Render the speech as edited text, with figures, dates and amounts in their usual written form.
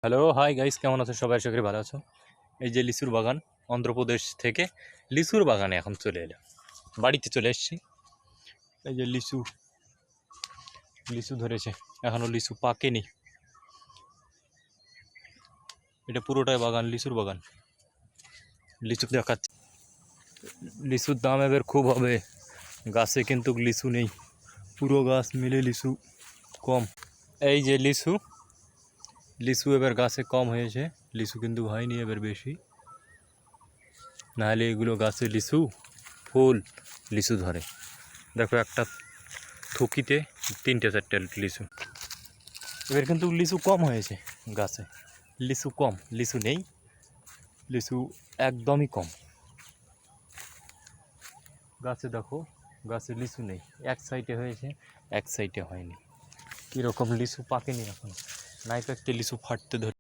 Hello, hi guys, কেমন আছো সবাই? আশা করি ভালো আছো। এই যে লিচুর বাগান, অন্ধ্রপ্রদেশ থেকে লিচুর বাগানে এখন চলে এলাম, বাড়িতে চলে এসেছি। এই যে লিচু লিচু ধরেছে, এখনো লিচু পাকেনি। এটা পুরোটাই বাগান, লিচুর বাগান। লিচু দেখাচ্ছে, লিচুর দাম এবার খুব হবে। গাছে কিন্তু লিচু নেই, পুরো গাছ মিলে লিচু কম। এই যে লিচু লিচু এবার গাছে কম হয়েছে, লিচু কিন্তু হয়নি এবার বেশি। নাহলে এগুলো গাছে লিচু ফুল লিচু ধরে। দেখো, একটা থুকিতে 3-4টা লিচু। এবার কিন্তু লিচু কম হয়েছে গাছে, লিচু কম, লিচু নেই, লিচু একদমই কম। গাছে দেখো, গাছে লিচু নেই, এক সাইডে হয়েছে, এক সাইডে হয়নি। কীরকম লিচু পাকেনি এখন, নাই পাকতে লিচু ফাটতে ধরে।